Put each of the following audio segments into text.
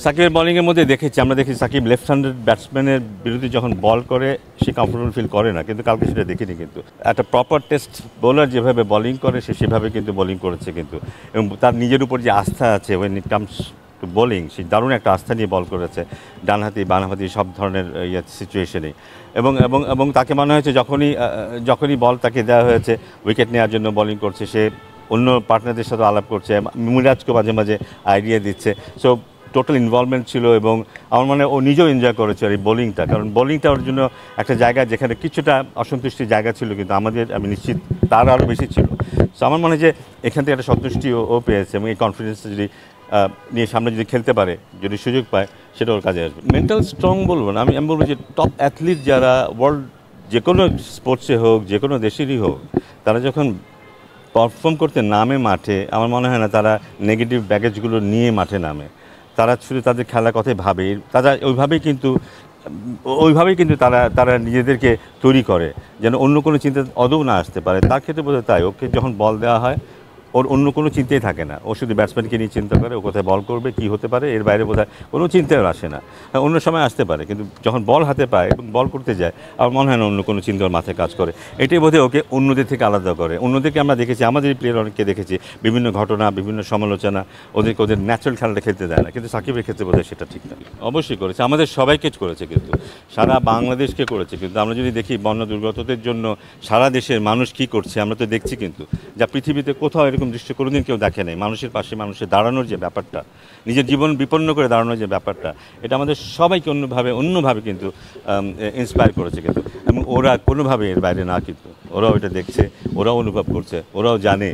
সাকিবের বোলিংয়ের মধ্যে আমরা দেখি সাকিব লেফট হ্যান্ডেড ব্যাটসম্যানের বিরুদ্ধে যখন বল করে সে কমফোর্টেবল ফিল করে না, কিন্তু কালকে সেটা দেখিনি। কিন্তু একটা প্রপার টেস্ট বোলার যেভাবে বোলিং করে সে সেভাবে কিন্তু বোলিং করেছে কিন্তু, এবং তার নিজের উপর যে আস্থা আছে when it comes to bowling, সে দারুণ একটা আস্থা নিয়ে বল করেছে ডানহাতি বামহাতি সব ধরনের সিচুয়েশনেই। এবং এবং এবং তাকে মনে হয়েছে যখনই বল তাকে দেওয়া হয়েছে উইকেট নেওয়ার জন্য বোলিং করছে, সে অন্য পার্টনারদের সাথে আলাপ করছে, মিরাজকে মাঝে মাঝে আইডিয়া দিচ্ছে। সো টোটাল ইনভলভমেন্ট ছিল, এবং আমার মনে হয় ও নিজেও এনজয় করেছে আর এই বোলিংটা, কারণ বোলিংটা ওর জন্য একটা জায়গা যেখানে কিছুটা অসন্তুষ্টির জায়গা ছিল, কিন্তু আমি নিশ্চিত তার আরও বেশি ছিল। সো আমার মনে হয় যে এখান থেকে একটা সন্তুষ্টি ও পেয়েছে, এবং এই কনফিডেন্সটা যদি নিয়ে সামনে যদি খেলতে পারে, যদি সুযোগ পায়, সেটা ওর কাজে আসবে। মেন্টাল স্ট্রং বলবো না, আমি বলবো যে টপ অ্যাথলিট যারা ওয়ার্ল্ড যে কোনো স্পোর্টসে হোক, যে কোনো দেশেরই হোক, তারা যখন পারফর্ম করতে নামে মাঠে, আমার মনে হয় না তারা নেগেটিভ ব্যাগেজগুলো নিয়ে মাঠে নামে। তারা শুধু তাদের খেলার কথাই ভাবে, তারা ওইভাবেই কিন্তু তারা নিজেদেরকে তৈরি করে যেন অন্য কোনো চিন্তা আদৌ না আসতে পারে। তার ক্ষেত্রে বোধহয় তাই, ওকে যখন বল দেওয়া হয় ওর অন্য কোনো চিন্তাই থাকে না, ও শুধু ব্যাটসম্যানকে নিয়ে চিন্তা করে ও কোথায় বল করবে, কী হতে পারে, এর বাইরে বোধহয় কোনো চিন্তাও আসে না। অন্য সময় আসতে পারে, কিন্তু যখন বল হাতে পায় এবং বল করতে যায়, আমার মনে হয় না অন্য কোনো চিন্তা ওর মাথায় কাজ করে। এটাই বোধহয় ওকে অন্যদের থেকে আলাদা করে। অন্যদেরকে আমরা দেখেছি, আমাদের প্লেয়ার অনেককে দেখেছি, বিভিন্ন ঘটনা, বিভিন্ন সমালোচনা ওদের ন্যাচারাল খেলাটা খেলতে দেয় না, কিন্তু সাকিবের ক্ষেত্রে বোধহয় সেটা ঠিক না। অবশ্যই করেছে, আমাদের সবাইকে করেছে, কিন্তু সারা বাংলাদেশকে করেছে। কিন্তু আমরা যদি দেখি বন্যা দুর্গতদের জন্য সারা দেশের মানুষ কী করছে, আমরা তো দেখছি কিন্তু, যা পৃথিবীতে কোথাও এরকম দৃশ্য কোনোদিন কেউ দেখে নেই। মানুষের পাশে মানুষের দাঁড়ানোর যে ব্যাপারটা, নিজের জীবন বিপন্ন করে দাঁড়ানোর যে ব্যাপারটা, এটা আমাদের সবাইকে অন্যভাবে কিন্তু ইন্সপায়ার করেছে কিন্তু, এবং ওরা কোনোভাবে এর বাইরে না, কিন্তু ওরাও এটা দেখছে, ওরাও অনুভব করছে, ওরাও জানে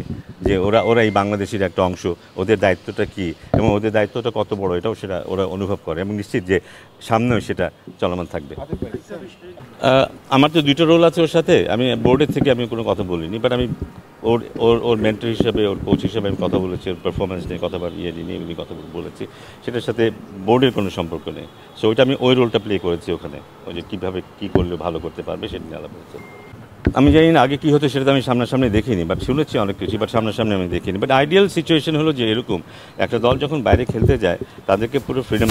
যে ওরা এই বাংলাদেশের একটা অংশ, ওদের দায়িত্বটা কী এবং ওদের দায়িত্বটা কত বড়, এটাও সেটা ওরা অনুভব করে, এবং নিশ্চিত যে সামনেও সেটা চলমান থাকবে। আমার তো দুটো রোল আছে ওর সাথে, আমি বোর্ডের থেকে আমি কোনো কথা বলিনি, বাট আমি ওর মেন্টর হিসেবে, ওর কোচ হিসেবে আমি কথা বলেছি, ওর পারফরমেন্স নিয়ে নিয়ে কথা বলেছি, সেটার সাথে বোর্ডের কোনো সম্পর্ক নেই। সো ওইটা আমি ওই রোলটা প্লে করেছি ওখানে, ওই যে কীভাবে কী করলে ভালো করতে পারবে সেটা নিয়ে আলাপ হয়েছে। আমি জানি না আগে কী হতো, সেটা তো আমি সামনাসামনি দেখিনি, বাট শুনেছি অনেক কিছু, বাট সামনাসামনি আমি দেখিনি। বাট আইডিয়াল সিচুয়েশন হলো যে এরকম একটা দল যখন বাইরে খেলতে যায় তাদেরকে পুরো ফ্রিডম,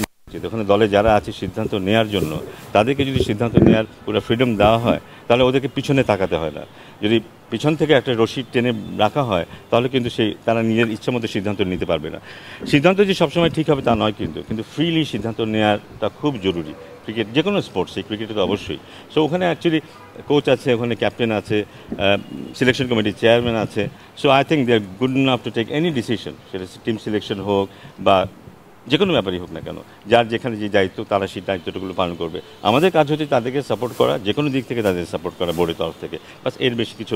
ওখানে দলে যারা আছে সিদ্ধান্ত নেওয়ার জন্য, তাদেরকে যদি সিদ্ধান্ত নেওয়ার পুরো ফ্রিডম দেওয়া হয়, তাহলে ওদেরকে পিছনে তাকাতে হয় না। যদি পিছন থেকে একটা রশি টেনে রাখা হয়, তাহলে কিন্তু তারা নিজের ইচ্ছা মতো সিদ্ধান্ত নিতে পারবে না। সিদ্ধান্ত যে সবসময় ঠিক হবে তা নয়, কিন্তু ফ্রিলি সিদ্ধান্ত নেওয়াটা খুব জরুরি। ক্রিকেট, যে কোনো স্পোর্টসে, ক্রিকেটে তো অবশ্যই। সো ওখানে অ্যাকচুয়ালি কোচ আছে, ওখানে ক্যাপ্টেন আছে, সিলেকশন কমিটির চেয়ারম্যান আছে। So I think they are good enough to take any decision, সেটা টিম সিলেকশন হোক বা যে কোনো ব্যাপারই হোক না কেন, যার যেখানে যে দায়িত্ব তারা সেই দায়িত্বগুলো পালন করবে। আমাদের কাজ হচ্ছে তাদেরকে সাপোর্ট করা, যে কোনো দিক থেকে তাদের সাপোর্ট করা বোর্ডের তরফ থেকে, বাস, এর বেশি কিছু।